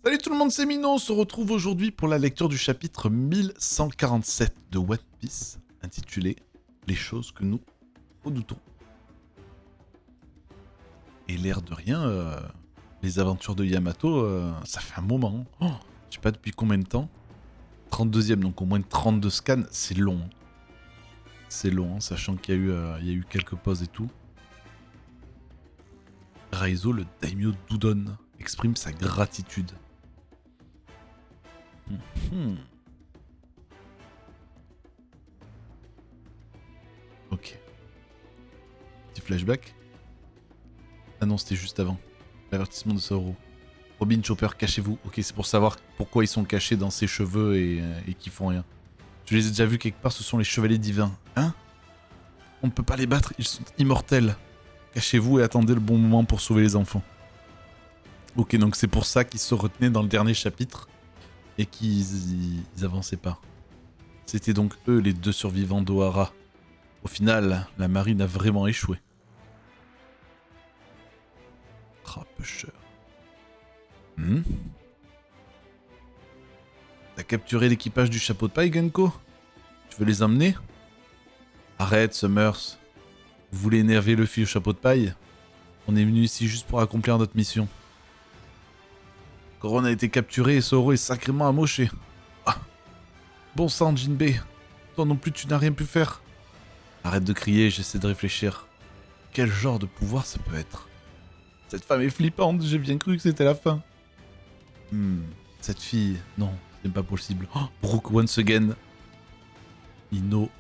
Salut tout le monde, c'est Mino, on se retrouve aujourd'hui pour la lecture du chapitre 1147 de One Piece, intitulé « Les choses que nous redoutons ». Et l'air de rien, les aventures de Yamato, ça fait un moment. Oh, je sais pas depuis combien de temps. 32e, donc au moins 32 scans, c'est long. C'est long, sachant qu'il y a eu quelques pauses et tout. Raizo, le daimyo d'Udon, exprime sa gratitude. Ok. Petit flashback. Ah non, c'était juste avant. L'avertissement de Sauro. Robin, Chopper, cachez-vous. Ok, c'est pour savoir pourquoi ils sont cachés dans ses cheveux et qu'ils font rien. Je les ai déjà vus quelque part, ce sont les chevaliers divins. Hein? On ne peut pas les battre, ils sont immortels. Cachez-vous et attendez le bon moment pour sauver les enfants. Ok, donc c'est pour ça qu'ils se retenaient dans le dernier chapitre et qu'ils avançaient pas. C'était donc eux les deux survivants d'Ohara. Au final, la marine a vraiment échoué. Rapecheur. T'as capturé l'équipage du chapeau de paille, Genko? Tu veux les emmener? Arrête, Summers. Vous voulez énerver le fils au chapeau de paille? On est venu ici juste pour accomplir notre mission. Coron a été capturé et Zoro est sacrément amoché. Ah. Bon sang, Jinbei. Toi non plus, tu n'as rien pu faire. Arrête de crier, j'essaie de réfléchir. Quel genre de pouvoir ça peut être? Cette femme est flippante, j'ai bien cru que c'était la fin. Cette fille, non, ce n'est pas possible. Oh, Brook once again. Ino,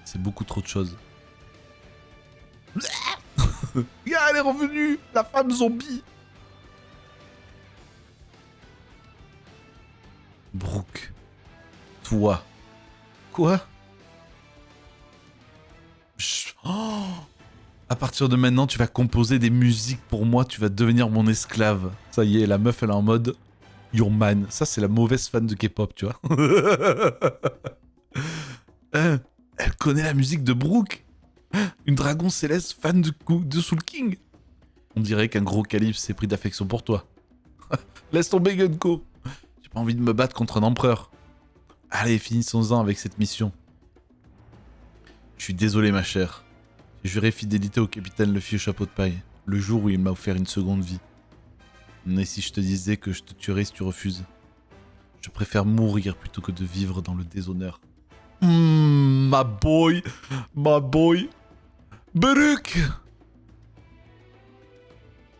c'est beaucoup trop de choses. Yeah, elle est revenue, la femme zombie. Brook, toi. Quoi? Oh. À partir de maintenant, tu vas composer des musiques pour moi, tu vas devenir mon esclave. Ça y est, la meuf, elle est en mode Your man. Ça, c'est la mauvaise fan de K-pop, tu vois. Elle connaît la musique de Brook. Une dragon céleste fan de Soul King. On dirait qu'un gros calife s'est pris d'affection pour toi. Laisse tomber, Gunko. J'ai pas envie de me battre contre un empereur. Allez, finissons-en avec cette mission. Je suis désolé, ma chère. J'ai juré fidélité au capitaine Luffy au chapeau de paille, le jour où il m'a offert une seconde vie. Mais si je te disais que je te tuerais si tu refuses? Je préfère mourir plutôt que de vivre dans le déshonneur. Ma boy, ma boy. Baruch.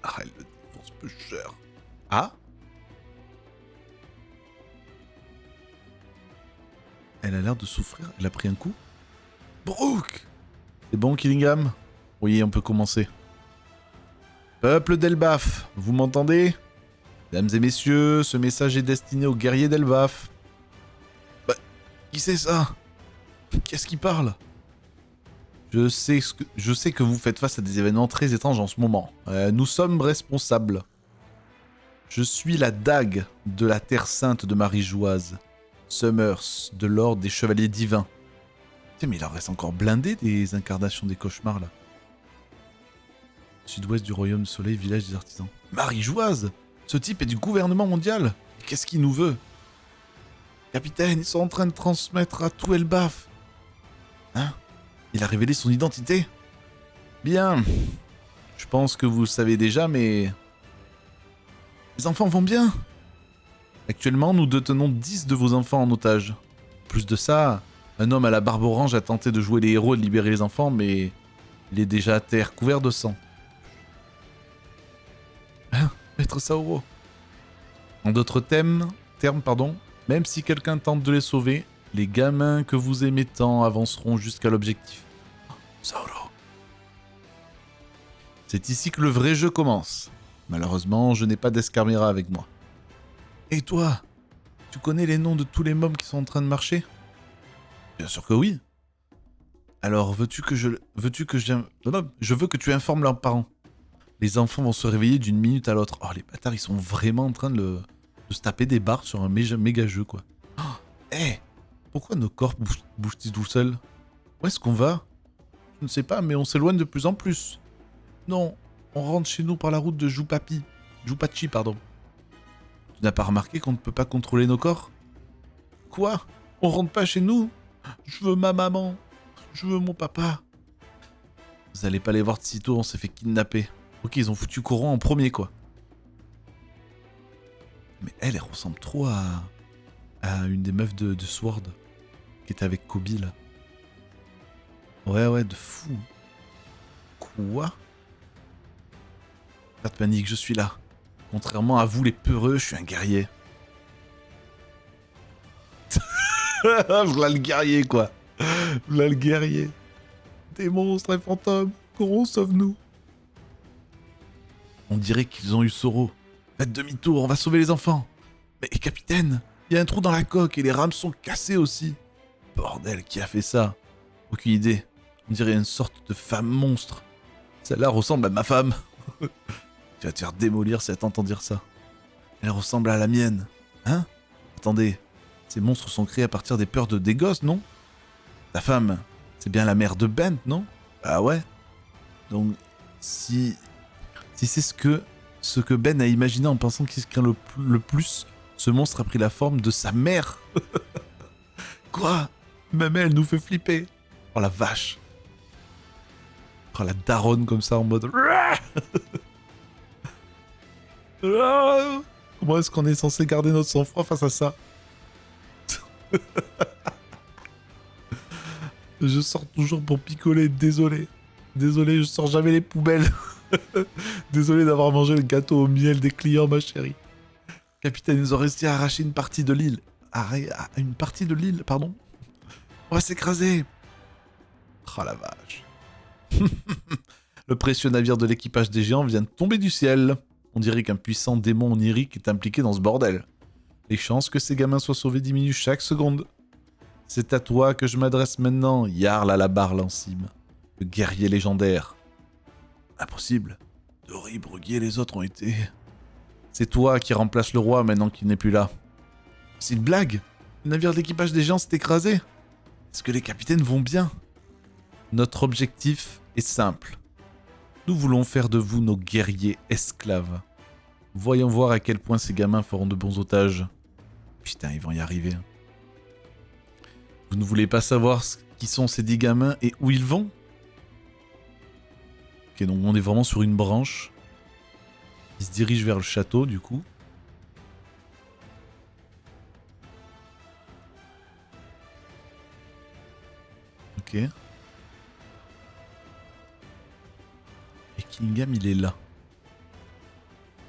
Ah, elle le défonce peu cher. Ah? Elle a l'air de souffrir, elle a pris un coup. Brook! C'est bon, Killingham? Oui, on peut commencer. Peuple d'Elbaf, vous m'entendez? Mesdames et messieurs, ce message est destiné aux guerriers d'Elbaf. Bah, qui c'est ça? Qu'est-ce qui parle? Je sais que vous faites face à des événements très étranges en ce moment. Nous sommes responsables. Je suis la dague de la Terre Sainte de Marie-Joise. Summers, de l'ordre des Chevaliers Divins. Tiens, mais il en reste encore blindé des incarnations des cauchemars, là. Sud-ouest du Royaume du Soleil, village des artisans. Marie-Joise! Ce type est du gouvernement mondial! Qu'est-ce qu'il nous veut? Capitaine, ils sont en train de transmettre à tout Elbaf. Hein? Il a révélé son identité? Bien. Je pense que vous le savez déjà, mais... Les enfants vont bien? Actuellement, nous détenons 10 de vos enfants en otage. Plus de ça, un homme à la barbe orange a tenté de jouer les héros et de libérer les enfants, mais... il est déjà à terre, couvert de sang. Maître Sauro. En d'autres termes, même si quelqu'un tente de les sauver, les gamins que vous aimez tant avanceront jusqu'à l'objectif. Sauro. C'est ici que le vrai jeu commence. Malheureusement, je n'ai pas d'Escarmira avec moi. Et toi? Tu connais les noms de tous les mômes qui sont en train de marcher? Bien sûr que oui. Alors, je veux que tu informes leurs parents. Les enfants vont se réveiller d'une minute à l'autre. Oh, les bâtards, ils sont vraiment en train de se taper des barres sur un méga jeu, quoi. Oh, hé! Pourquoi nos corps bougent-ils tout seuls? Où est-ce qu'on va? Je ne sais pas, mais on s'éloigne de plus en plus. Non, on rentre chez nous par la route de Jupachi, pardon. Tu n'as pas remarqué qu'on ne peut pas contrôler nos corps? Quoi? On rentre pas chez nous? Je veux ma maman. Je veux mon papa. Vous allez pas les voir de sitôt, on s'est fait kidnapper. Ok, ils ont foutu Coran en premier, quoi. Mais elle ressemble trop à une des meufs de Sword qui était avec Kobe, là. Ouais, de fou. Quoi? Pas de panique, je suis là. Contrairement à vous, les peureux, je suis un guerrier. Voilà le guerrier, quoi. Voilà le guerrier. Des monstres et fantômes. Coron, sauve-nous. On dirait qu'ils ont eu Soro. Faites demi-tour, on va sauver les enfants. Mais capitaine, il y a un trou dans la coque et les rames sont cassées aussi. Bordel, qui a fait ça? Aucune idée. On dirait une sorte de femme monstre. Celle-là ressemble à ma femme. Tu vas te faire démolir si elle t'entend dire ça. Elle ressemble à la mienne. Hein? Attendez, ces monstres sont créés à partir des peurs des gosses, non? Ta femme, c'est bien la mère de Bent, non? Ah ouais? Donc, si c'est ce que Ben a imaginé en pensant qu'il se craint le plus, ce monstre a pris la forme de sa mère. Quoi? Même elle nous fait flipper. Oh la vache. Oh la daronne comme ça en mode... Comment est-ce qu'on est censé garder notre sang-froid face à ça? Je sors toujours pour picoler, désolé. Désolé, je sors jamais les poubelles. Désolé d'avoir mangé le gâteau au miel des clients, ma chérie. Capitaine, ils ont réussi à arracher une partie de l'île. Une partie de l'île, pardon. On va s'écraser. Oh la vache. Le précieux navire de l'équipage des géants vient de tomber du ciel. On dirait qu'un puissant démon onirique est impliqué dans ce bordel. Les chances que ces gamins soient sauvés diminuent chaque seconde. C'est à toi que je m'adresse maintenant, Jarl à la barre Lancime, le guerrier légendaire. Impossible. Dori, Bruguier et les autres ont été... C'est toi qui remplace le roi maintenant qu'il n'est plus là. C'est une blague. Le navire d'équipage des géants s'est écrasé. Est-ce que les capitaines vont bien? Notre objectif est simple. Nous voulons faire de vous nos guerriers esclaves. Voyons voir à quel point ces gamins feront de bons otages. Putain, ils vont y arriver. Vous ne voulez pas savoir qui sont ces 10 gamins et où ils vont? Ok, donc on est vraiment sur une branche. Ils se dirigent vers le château, du coup. Ok. Et Killingham, il est là.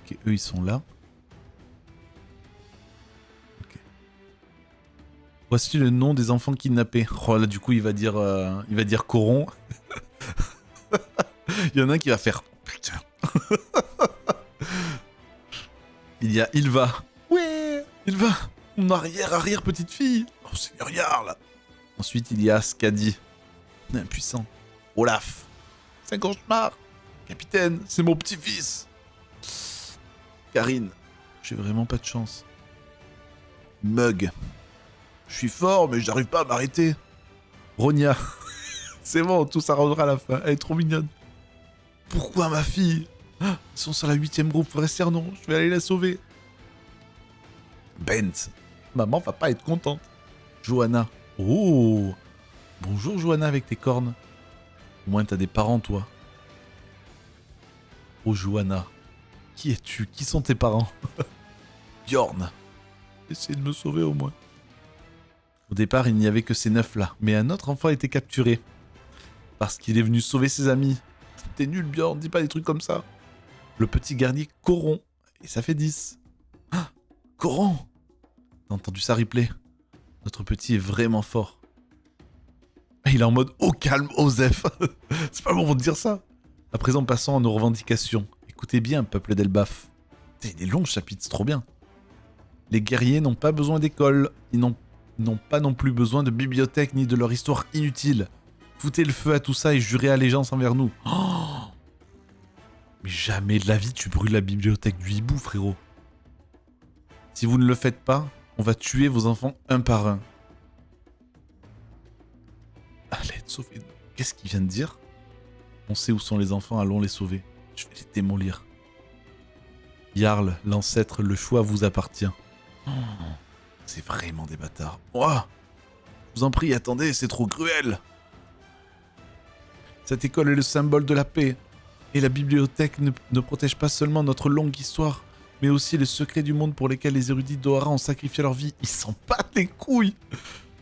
Ok, eux, ils sont là. Ok. Voici le nom des enfants kidnappés. Oh là, du coup, il va dire Coron. Il y en a un qui va faire... Putain. Il y a Ilva. Ouais, Ilva. Mon arrière petite fille. Oh, Seigneur Jarl. Ensuite, il y a Skadi. Impuissant. Olaf. C'est un cauchemar. Capitaine, c'est mon petit-fils. Karine. J'ai vraiment pas de chance. Mug. Je suis fort, mais j'arrive pas à m'arrêter. Ronia. C'est bon, tout s'arrangera à la fin. Elle est trop mignonne. Pourquoi ma fille? Ils sont sur la 8ème groupe forestière, non. Je vais aller la sauver. Bent. Maman va pas être contente. Johanna. Oh. Bonjour Johanna avec tes cornes. Au moins t'as des parents, toi. Oh Johanna. Qui es-tu? Qui sont tes parents? Bjorn. Essayez de me sauver au moins. Au départ, il n'y avait que ces 9 là, mais un autre enfant a été capturé. Parce qu'il est venu sauver ses amis. T'es nul Bjorn, dis pas des trucs comme ça. Le petit garnier Coron. Et ça fait 10. Ah, Coron. T'as entendu ça, Ripley? Notre petit est vraiment fort. Il est en mode « Au calme, Osef !» C'est pas le moment de dire ça. À présent, passons à nos revendications. Écoutez bien, peuple d'Elbaf. Il est long, ce chapitre, c'est trop bien. Les guerriers n'ont pas besoin d'école. Ils n'ont pas non plus besoin de bibliothèque ni de leur histoire inutile. Foutez le feu à tout ça et jurez allégeance envers nous. Oh, mais jamais de la vie tu brûles la bibliothèque du hibou, frérot. Si vous ne le faites pas, on va tuer vos enfants un par un. Allez, sauvez-nous. Qu'est-ce qu'il vient de dire? On sait où sont les enfants, allons les sauver. Je vais les démolir. Jarl, l'ancêtre, le choix vous appartient. Oh, c'est vraiment des bâtards. Oh, je vous en prie, attendez, c'est trop cruel. Cette école est le symbole de la paix. Et la bibliothèque ne protège pas seulement notre longue histoire, mais aussi les secrets du monde pour lesquels les érudits d'Ohara ont sacrifié leur vie. Ils s'en battent les couilles.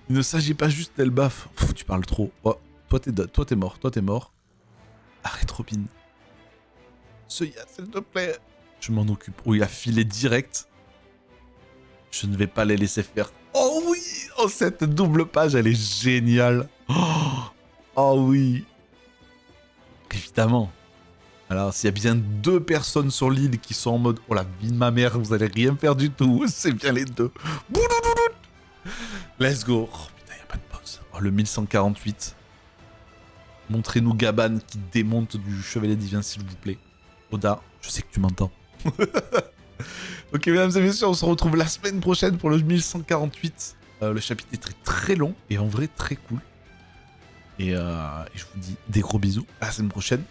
Il ne s'agit pas juste d'Elbaf. Tu parles trop. Oh, toi t'es mort, toi t'es mort. Arrête Robin. Seiya, s'il te plaît. Je m'en occupe. Oh, il a filé direct. Je ne vais pas les laisser faire. Oh oui. Oh, cette double page, elle est géniale. Oh oui. Évidemment. Alors, s'il y a bien 2 personnes sur l'île qui sont en mode « Oh la vie de ma mère, vous allez rien faire du tout », c'est bien les 2. Let's go. Oh putain, y a pas de pause. Oh, le 1148. Montrez-nous Gaban qui démonte du Chevalier Divin, s'il vous plaît. Oda, je sais que tu m'entends. Ok, mesdames et messieurs, on se retrouve la semaine prochaine pour le 1148. Le chapitre est très très long et en vrai très cool. Et je vous dis des gros bisous. À la semaine prochaine.